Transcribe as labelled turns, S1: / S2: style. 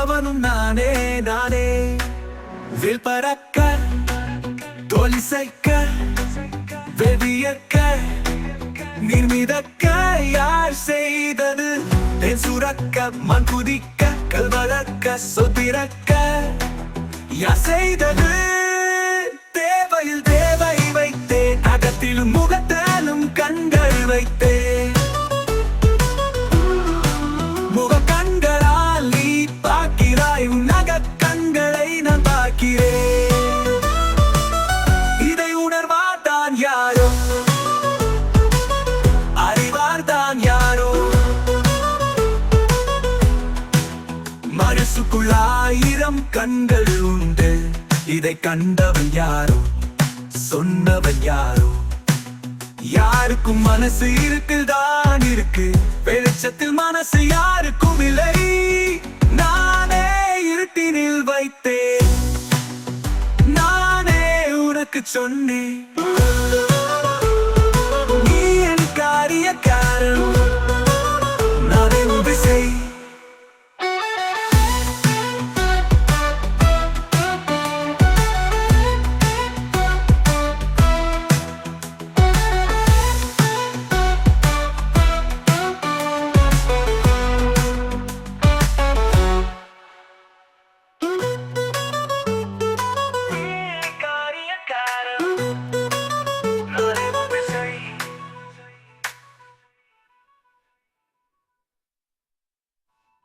S1: அறிந்தவனும் நானே நானே. வில் பறக்க தோலிசைக்க வெவியற்க நீர் மிதக்க யார் செய்தது? தேன் சுரக்க மண் குதிக்க கல் வளர்க்க சொத்திறக்க யார் செய்தது? தேவையில் தேவை வைத்தேன், அகத்திலும் முகத்தாலும் கண்கள் வைத்தேன். முக கண்களால் நீ பார்க்கிறாய், உன் அகக் கண்களை நான் பார்க்கிறேன். இதை உணர்வார்தான் யாரோ, அறிவார்தான் யாரோ. மனசுக்குள் 1000 கண்கள் உண்டு, இதை கண்டவன் யாரோ, சொன்னவன் யாரோ. யாருக்கும் மனசு இருட்டில் தான் இருக்கு, வெளிச்சத்தில் மனசு யாருக்கும் இல்லை. நானே இருட்டினில் வைத்தேன், நானே உனக்கு சொன்னேன்.